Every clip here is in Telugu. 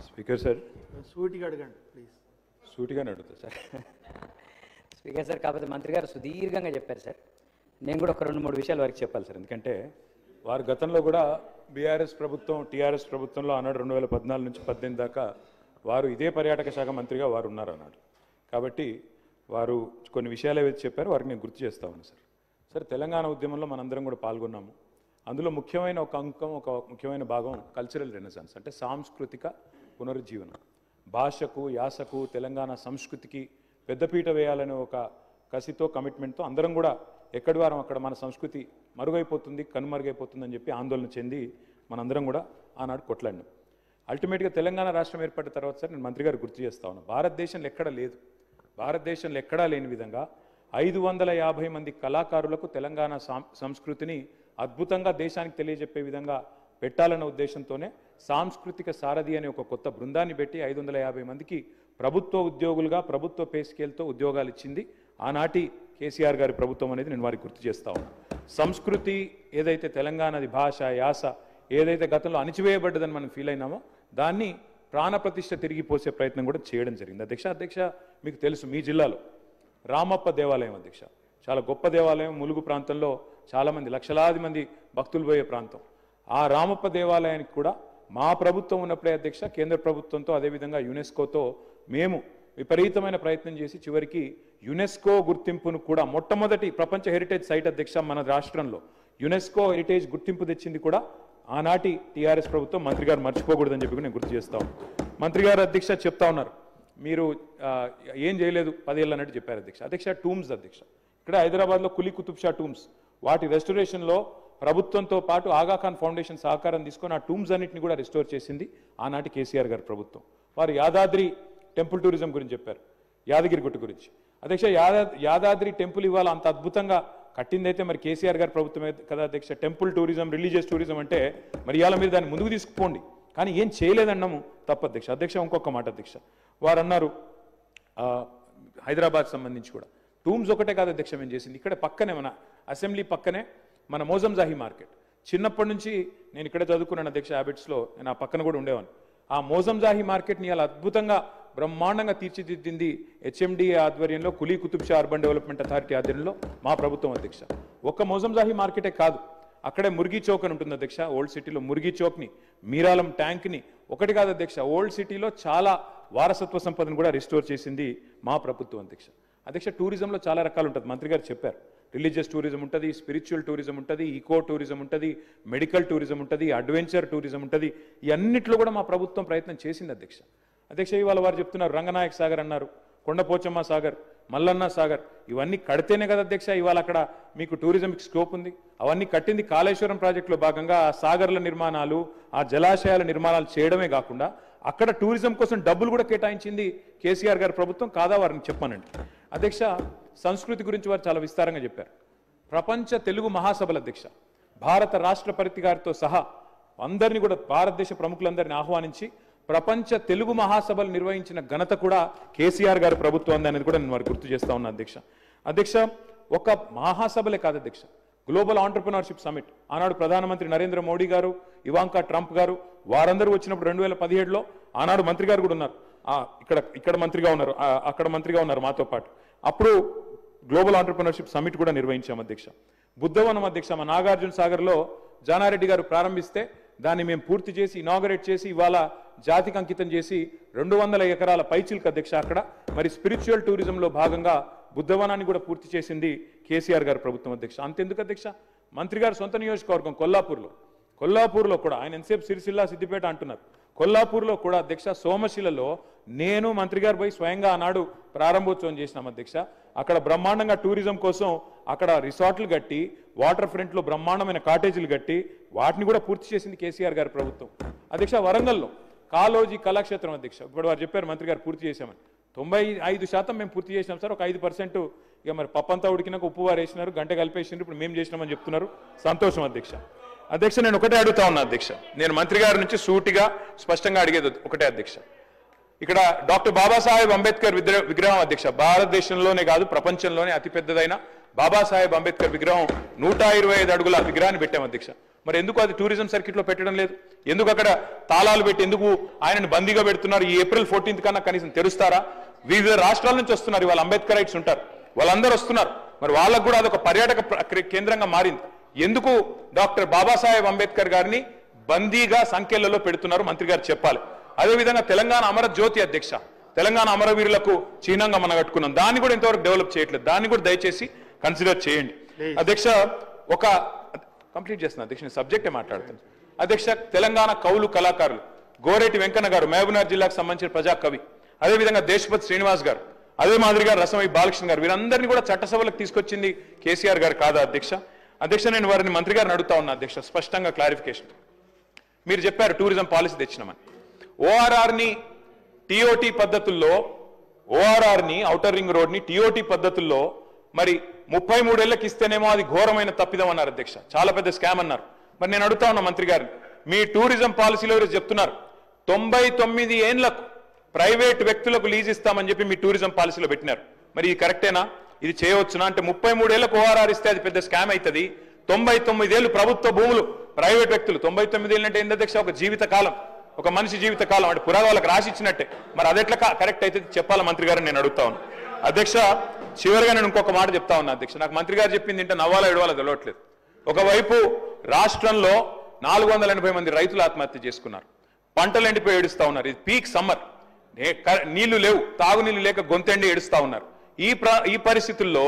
స్పీకర్ సార్ సూటిగా అడగండి ప్లీజ్. సూటిగానే అడుగుతా సార్. స్పీకర్ సార్, కాకపోతే మంత్రి గారు సుదీర్ఘంగా చెప్పారు సార్. నేను కూడా ఒక 2-3 విషయాలు వారికి చెప్పాలి సార్. ఎందుకంటే వారు గతంలో కూడా బీఆర్ఎస్ ప్రభుత్వం టీఆర్ఎస్ ప్రభుత్వంలో అన్నాడు 2014 నుంచి 18 దాకా వారు ఇదే పర్యాటక శాఖ మంత్రిగా వారు ఉన్నారు అన్నాడు. కాబట్టి వారు కొన్ని విషయాలు ఏవైతే చెప్పారో వారికి నేను గుర్తు చేస్తా ఉన్నాను సార్. సార్, తెలంగాణ ఉద్యమంలో మనందరం కూడా పాల్గొన్నాము. అందులో ముఖ్యమైన ఒక అంకం, ఒక ముఖ్యమైన భాగం కల్చరల్ రెనెసాన్స్, అంటే సాంస్కృతిక పునరుజ్జీవనం. భాషకు, యాసకు, తెలంగాణ సంస్కృతికి పెద్దపీట వేయాలనే ఒక కసితో, కమిట్మెంట్తో అందరం కూడా ఎక్కడి వారం అక్కడ మన సంస్కృతి మరుగైపోతుంది, కనుమరుగైపోతుందని చెప్పి ఆందోళన చెంది మనందరం కూడా ఆనాడు కొట్లాడినాం. అల్టిమేట్గా తెలంగాణ రాష్ట్రం ఏర్పడిన తర్వాత సార్ నేను మంత్రి గారు గుర్తు చేస్తా ఉన్నాను, భారతదేశంలో ఎక్కడా లేదు, భారతదేశంలో ఎక్కడా లేని విధంగా 550 మంది కళాకారులకు తెలంగాణ సంస్కృతిని అద్భుతంగా దేశానికి తెలియజెప్పే విధంగా పెట్టాలన్న ఉద్దేశంతోనే సాంస్కృతిక సారథి అనే ఒక కొత్త బృందాన్ని పెట్టి 550 మందికి ప్రభుత్వ ఉద్యోగులుగా ప్రభుత్వ పే స్కేల్తో ఉద్యోగాలు ఇచ్చింది ఆనాటి కేసీఆర్ గారి ప్రభుత్వం అనేది నేను వారికి గుర్తు చేస్తా ఉన్నాను. సంస్కృతి ఏదైతే తెలంగాణది భాష, యాస ఏదైతే గతంలో అణిచివేయబడ్డదని మనం ఫీల్ అయినామో దాన్ని ప్రాణప్రతిష్ఠ తిరిగి పోసే ప్రయత్నం కూడా చేయడం జరిగింది. అధ్యక్ష మీకు తెలుసు, మీ జిల్లాలో రామప్ప దేవాలయం అధ్యక్ష చాలా గొప్ప దేవాలయం, ములుగు ప్రాంతంలో చాలామంది లక్షలాది మంది భక్తులు పోయే ప్రాంతం. ఆ రామప్ప దేవాలయానికి కూడా మా ప్రభుత్వం ఉన్నప్పుడే అధ్యక్ష కేంద్ర ప్రభుత్వంతో అదేవిధంగా యునెస్కోతో మేము విపరీతమైన ప్రయత్నం చేసి చివరికి యునెస్కో గుర్తింపును కూడా మొట్టమొదటి ప్రపంచ హెరిటేజ్ సైట్ అధ్యక్ష మన రాష్ట్రంలో యునెస్కో హెరిటేజ్ గుర్తింపు తెచ్చింది కూడా ఆనాటి టీఆర్ఎస్ ప్రభుత్వం. మంత్రి గారు మర్చిపోకూడదని చెప్పి నేను గుర్తు చేస్తా ఉన్నాను. మంత్రి గారు అధ్యక్ష చెప్తా ఉన్నారు, మీరు ఏం చేయలేదు 10 ఏళ్ళు అన్నట్టు చెప్పారు అధ్యక్ష. టూమ్స్ అధ్యక్ష ఇక్కడ హైదరాబాద్లో కులీ కుతుబ్ షా టూమ్స్, వాటి రెస్టోరేషన్లో ప్రభుత్వంతో పాటు ఆగాఖాన్ ఫౌండేషన్ సహకారం తీసుకొని ఆ టూమ్స్ అన్నింటినీ కూడా రెస్టోర్ చేసింది ఆనాటి కేసీఆర్ గారి ప్రభుత్వం. వారు యాదాద్రి టెంపుల్ టూరిజం గురించి చెప్పారు, యాదగిరి గుట్ట గురించి. అధ్యక్ష యాదాద్రి టెంపుల్ ఇవాళ అంత అద్భుతంగా కట్టిందైతే మరి కేసీఆర్ గారి ప్రభుత్వమే కదా అధ్యక్ష. టెంపుల్ టూరిజం, రిలీజియస్ టూరిజం అంటే మరి ఇవాళ మీరు దాన్ని ముందుకు తీసుకుపోండి, కానీ ఏం చేయలేదన్నాము తప్పు అధ్యక్ష. ఇంకొక మాట అధ్యక్ష, వారు అన్నారు హైదరాబాద్ సంబంధించి కూడా టూమ్స్ ఒకటే కాదు అధ్యక్ష మేము చేసింది. ఇక్కడ పక్కనే మన అసెంబ్లీ పక్కనే మన మోజంజాహి మార్కెట్. చిన్నప్పటి నుంచి నేను ఇక్కడే చదువుకున్నాను అధ్యక్ష, హ్యాబిట్స్లో నేను ఆ పక్కన కూడా ఉండేవాను. ఆ మోజంజాహి మార్కెట్ని ఇలా అద్భుతంగా బ్రహ్మాండంగా తీర్చిదిద్దింది హెచ్ఎండిఏ ఆధ్వర్యంలో, Quli Qutub Shah urban development authority ఆధ్వర్యంలో మా ప్రభుత్వం అధ్యక్ష. ఒక్క మోజంజాహి మార్కెటే కాదు, అక్కడే మురిగి చౌక్ అని ఉంటుంది అధ్యక్ష. ఓల్డ్ సిటీలో మురిగి చౌక్ని, మీరాలం ట్యాంక్ని ఒకటి కాదు అధ్యక్ష, ఓల్డ్ సిటీలో చాలా వారసత్వ సంపదను కూడా రిస్టోర్ చేసింది మా ప్రభుత్వం అధ్యక్ష. టూరిజంలో చాలా రకాలు ఉంటుంది, మంత్రి గారు చెప్పారు. రిలీజియస్ టూరిజం ఉంటుంది, స్పిరిచువల్ టూరిజం ఉంటుంది, ఈకో టూరిజం ఉంటుంది, మెడికల్ టూరిజం ఉంటుంది, అడ్వెంచర్ టూరిజం ఉంటుంది. ఈ అన్నింటిలో కూడా మా ప్రభుత్వం ప్రయత్నం చేసింది అధ్యక్ష. ఇవాళ వారు చెప్తున్నారు రంగనాయక్ సాగర్ అన్నారు, కొండపోచమ్మ సాగర్, మల్లన్న సాగర్, ఇవన్నీ కడితేనే కదా అధ్యక్ష ఇవాళ అక్కడ మీకు టూరిజంకి స్కోప్ ఉంది. అవన్నీ కట్టింది కాళేశ్వరం ప్రాజెక్టులో భాగంగా ఆ సాగర్ల నిర్మాణాలు, ఆ జలాశయాల నిర్మాణాలు చేయడమే కాకుండా అక్కడ టూరిజం కోసం డబ్బులు కూడా కేటాయించింది కేసీఆర్ గారి ప్రభుత్వం కాదా, వారిని చెప్పానండి అధ్యక్ష. సంస్కృతి గురించి వారు చాలా విస్తారంగా చెప్పారు. ప్రపంచ తెలుగు మహాసభల అధ్యక్ష భారత రాష్ట్రపతి గారితో సహా అందరినీ కూడా భారతదేశ ప్రముఖులందరినీ ఆహ్వానించి ప్రపంచ తెలుగు మహాసభలు నిర్వహించిన ఘనత కూడా కేసీఆర్ గారి ప్రభుత్వం అనేది కూడా నేను వారు గుర్తు చేస్తా ఉన్నా అధ్యక్ష. ఒక మహాసభలే కాదు అధ్యక్ష, గ్లోబల్ ఆంటర్ప్రినర్షిప్ సమిట్ ఆనాడు ప్రధానమంత్రి నరేంద్ర మోడీ గారు, ఇవాంకా ట్రంప్ గారు వారందరూ వచ్చినప్పుడు 2017లో ఆనాడు మంత్రి గారు కూడా ఉన్నారు, ఇక్కడ మంత్రిగా ఉన్నారు, అక్కడ మంత్రిగా ఉన్నారు మాతో పాటు. అప్పుడు గ్లోబల్ ఆంటర్ప్రినర్షిప్ సమిట్ కూడా నిర్వహించాం అధ్యక్ష. బుద్ధవనం అధ్యక్ష మా నాగార్జున సాగర్లో జానారెడ్డి గారు ప్రారంభిస్తే దాన్ని మేము పూర్తి చేసి ఇనాగరేట్ చేసి ఇవాళ జాతికి అంకితం చేసి 200 ఎకరాల పైచిల్క్ అధ్యక్ష. అక్కడ మరి స్పిరిచువల్ టూరిజంలో భాగంగా బుద్ధవనాన్ని కూడా పూర్తి చేసింది కేసీఆర్ గారి ప్రభుత్వం అధ్యక్ష. అంతెందుకు అధ్యక్ష, మంత్రి గారు సొంత నియోజకవర్గం కొల్లాపూర్లో కూడా ఆయన ఎంతసేపు సిరిసిల్ల సిద్దిపేట అంటున్నారు, కొల్లాపూర్లో కూడా అధ్యక్ష సోమశిలలో నేను మంత్రి గారు పోయి స్వయంగా ఆనాడు ప్రారంభోత్సవం చేసినాం అధ్యక్ష. అక్కడ బ్రహ్మాండంగా టూరిజం కోసం అక్కడ రిసార్ట్లు కట్టి, వాటర్ ఫ్రంట్లో బ్రహ్మాండమైన కాటేజీలు కట్టి వాటిని కూడా పూర్తి చేసింది కేసీఆర్ గారి ప్రభుత్వం అధ్యక్ష. వరంగల్లో కాలోజీ కళాక్షేత్రం అధ్యక్ష, ఇప్పుడు వారు చెప్పారు మంత్రి గారు పూర్తి చేశామని. 95% మేము పూర్తి చేసినాం సార్, ఒక 5% ఇక మరి పప్పంతా ఉడికినాక ఉప్పు వారు వేసినారు, గంట కలిపేసినారు, ఇప్పుడు మేము చేసినామని చెప్తున్నారు, సంతోషం అధ్యక్ష. నేను ఒకటే అడుగుతా ఉన్నా అధ్యక్ష, నేను మంత్రి గారి నుంచి సూటిగా స్పష్టంగా అడిగేది ఒకటే అధ్యక్ష. ఇక్కడ డాక్టర్ బాబాసాహెబ్ అంబేద్కర్ విగ్రహం అధ్యక్ష భారతదేశంలోనే కాదు ప్రపంచంలోనే అతిపెద్దదైన బాబాసాహెబ్ అంబేద్కర్ విగ్రహం 125 అడుగుల విగ్రహాన్ని పెట్టాం అధ్యక్ష. మరి ఎందుకు అది టూరిజం సర్కిట్ లో పెట్టడం లేదు? ఎందుకు అక్కడ తాళాలు పెట్టి ఎందుకు ఆయనను బందీగా పెడుతున్నారు? ఈ ఏప్రిల్ 14th కన్నా కనీసం తెరుస్తారా? వివిధ రాష్ట్రాల నుంచి వస్తున్నారు, వాళ్ళ అంబేద్కరైట్స్ ఉంటారు, వాళ్ళందరూ వస్తున్నారు. మరి వాళ్ళకు కూడా అదొక పర్యాటక కేంద్రంగా మారింది. ఎందుకు డాక్టర్ బాబాసాహెబ్ అంబేద్కర్ గారిని బందీగా సంఖ్యలలో పెడుతున్నారు? మంత్రి గారు చెప్పాలి. అదేవిధంగా తెలంగాణ అమర జ్యోతి అధ్యక్ష, తెలంగాణ అమరవీరులకు చిహ్నంగా మనం కట్టుకున్నాం, దాన్ని కూడా ఇంతవరకు డెవలప్ చేయట్లేదు. దాన్ని కూడా దయచేసి కన్సిడర్ చేయండి అధ్యక్ష. ఒక కంప్లీట్ చేస్తున్నా అధ్యక్ష, నేను సబ్జెక్టే మాట్లాడుతున్నాను అధ్యక్ష. తెలంగాణ కవులు కళాకారులు గోరేటి వెంకన్న గారు మహబూబ్నగర్ జిల్లాకు సంబంధించిన ప్రజా కవి, అదేవిధంగా దేశపతి శ్రీనివాస్ గారు, అదే మాదిరిగా రసమై బాలకృష్ణ గారు, వీరందరినీ కూడా చట్టసభలకు తీసుకొచ్చింది కేసీఆర్ గారు కాదా అధ్యక్ష? అధ్యక్ష, నేను వారిని మంత్రి గారిని అడుగుతా ఉన్నా అధ్యక్ష, స్పష్టంగా క్లారిఫికేషన్. మీరు చెప్పారు టూరిజం పాలసీ తెచ్చినామని. ఓఆర్ఆర్ని టీఓటీ పద్ధతుల్లో, ఓఆర్ఆర్ని ఔటర్ రింగ్ రోడ్ని టీఓటీ పద్ధతుల్లో మరి 33 ఏళ్లకు ఇస్తేనేమో అది ఘోరమైన తప్పిదం అన్నారు అధ్యక్ష, చాలా పెద్ద స్కామ్ అన్నారు. మరి నేను అడుగుతా ఉన్నా మంత్రి గారిని, మీ టూరిజం పాలసీలో చెప్తున్నారు 99 ఏళ్లకు ప్రైవేట్ వ్యక్తులకు లీజ్ ఇస్తామని చెప్పి మీ టూరిజం పాలసీలో పెట్టినారు. మరి ఇది కరెక్టేనా? ఇది చేయవచ్చునా? అంటే 33 ఏళ్లకు ఓఆర్ఆర్ ఇస్తే అది పెద్ద స్కామ్ అవుతుంది. 99 ఏళ్ళు ప్రభుత్వ భూములు ప్రైవేట్ వ్యక్తులు, 99 ఏళ్ళు అంటే ఏంటి అధ్యక్ష? ఒక జీవిత కాలం, ఒక మనిషి జీవిత కాలం, అంటే పురాగాలకు రాసి ఇచ్చినట్టే. మరి అదెట్లా కరెక్ట్ అయితే చెప్పాలా మంత్రి గారిని నేను అడుగుతా ఉన్నా అధ్యక్ష. చివరిగా నేను ఇంకొక మాట చెప్తా ఉన్నా అధ్యక్ష, నాకు మంత్రి గారు చెప్పింది ఏంటో నవ్వాలా ఏడవాలా తెలియట్లేదు. ఒకవైపు రాష్ట్రంలో 480 మంది రైతులు ఆత్మహత్య చేసుకున్నారు, పంటలు ఎండిపోయి ఏడుస్తా ఉన్నారు. ఇది పీక్ సమ్మర్, నీళ్లు లేవు, తాగునీళ్లు లేక గొంతెండి ఏడుస్తా ఉన్నారు. ఈ పరిస్థితుల్లో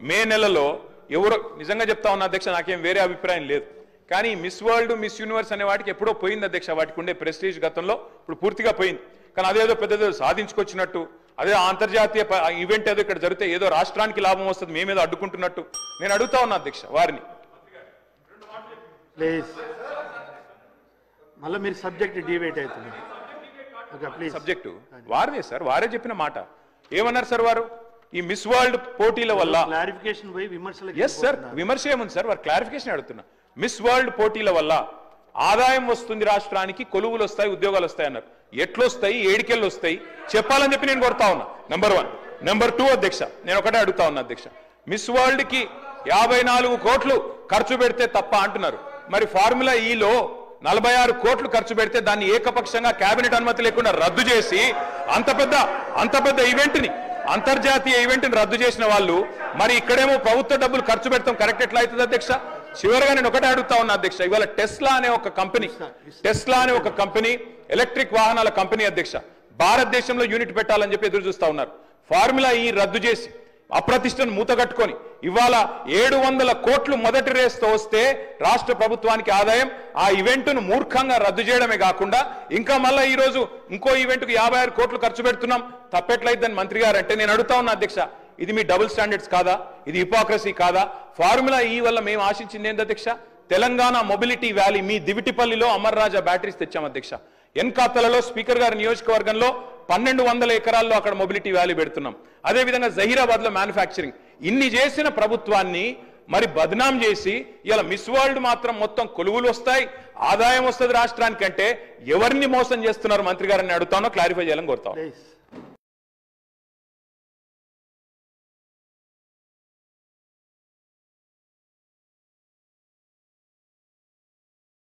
మే నెలలో ఎవరో, నిజంగా చెప్తా ఉన్నా అధ్యక్ష, నాకేం వేరే అభిప్రాయం లేదు, కానీ మిస్ వరల్డ్, మిస్ యూనివర్స్ అనే వాటికి ఎప్పుడో పోయింది అధ్యక్ష. వాటికి ఉండే ప్రెస్టీజ్ గతంలో ఇప్పుడు పూర్తిగా పోయింది. కానీ అదేదో పెద్దదో సాధించుకొచ్చినట్టు, అదే అంతర్జాతీయ ఈవెంట్ ఏదో ఇక్కడ జరిగితే ఏదో రాష్ట్రానికి లాభం వస్తుంది, మేమేదో అడ్డుకుంటున్నట్టు నేను అడుగుతా ఉన్నా అధ్యక్ష వారిని. ప్లీజ్ మళ్ళీ మీరు సబ్జెక్ట్ డిబేట్ అవుతుంది. సబ్జెక్టు వారిదే సార్, వారే చెప్పిన మాట. ఏమన్నారు సార్ వారు? ఈ మిస్ వరల్డ్ పోటీల వల్ల క్లారిఫికేషన్ పోయి విమర్శలు. ఎస్ సార్, విమర్శ ఏముంది సార్, వారు క్లారిఫికేషన్ అడుగుతున్నా. మిస్ వరల్డ్ పోటీల వల్ల ఆదాయం వస్తుంది రాష్ట్రానికి, కొలువులు వస్తాయి, ఉద్యోగాలు వస్తాయి అన్నారు. ఎట్లొస్తాయి, ఏడికెళ్ళు వస్తాయి చెప్పాలని చెప్పి నేను కోరుతా ఉన్నా. నెంబర్ 1. నెంబర్ 2 అధ్యక్ష, నేను ఒకటే అడుగుతా ఉన్నా అధ్యక్ష, మిస్ వరల్డ్ కి 54 కోట్లు ఖర్చు పెడితే తప్ప అంటున్నారు. మరి ఫార్ములా ఈలో 46 కోట్లు ఖర్చు పెడితే దాన్ని ఏకపక్షంగా కేబినెట్ అనుమతి లేకుండా రద్దు చేసి అంత పెద్ద ఈవెంట్ని, అంతర్జాతీయ ఈవెంట్ని రద్దు చేసిన వాళ్ళు మరి ఇక్కడేమో ప్రభుత్వ డబ్బులు ఖర్చు పెడతాం కరెక్ట్ ఎట్లా అవుతుంది అధ్యక్ష? చివరిగా నేను ఒకటే అడుగుతా ఉన్నా అధ్యక్ష, ఇవాళ టెస్లా అనే ఒక కంపెనీ ఎలక్ట్రిక్ వాహనాల కంపెనీ అధ్యక్ష, భారతదేశంలో యూనిట్ పెట్టాలని చెప్పి ఎదురు చూస్తా ఉన్నారు. ఫార్ములా ఈ రద్దు చేసి అప్రతిష్టను మూతగట్టుకొని ఇవాళ 700 కోట్లు మొదటి రేస్తో వస్తే రాష్ట్ర ప్రభుత్వానికి ఆదాయం, ఆ ఈవెంట్ను మూర్ఖంగా రద్దు చేయడమే కాకుండా ఇంకా మళ్ళీ ఈ రోజు ఇంకో ఈవెంట్కు 56 కోట్లు ఖర్చు పెడుతున్నాం, తప్పెట్లయిద్దని మంత్రి గారు అంటే నేను అడుగుతా ఉన్నా అధ్యక్ష, ఇది మీ డబుల్ స్టాండర్డ్స్ కాదా? ఇది హిపోక్రసీ కాదా? ఫార్ములా ఈ వల్ల మేము ఆశించింది ఏంటి అధ్యక్ష? తెలంగాణ మొబిలిటీ వ్యాలీ, మీ దివిటిపల్లిలో అమర్ రాజా బ్యాటరీస్ తెచ్చాం అధ్యక్ష. ఎన్కాతలలో స్పీకర్ గారి నియోజకవర్గంలో 1200 ఎకరాల్లో అక్కడ మొబిలిటీ వ్యాలీ పెడుతున్నాం. అదేవిధంగా జహీరాబాద్ లో మ్యానుఫ్యాక్చరింగ్. ఇన్ని చేసిన ప్రభుత్వాన్ని మరి బద్నాం చేసి ఇలా మిస్ వరల్డ్ మాత్రం మొత్తం కొలువులు వస్తాయి, ఆదాయం వస్తుంది రాష్ట్రానికి అంటే ఎవరిని మోసం చేస్తున్నారు మంత్రి గారిని అడుగుతానో క్లారిఫై చేయాలని కోరుతాను.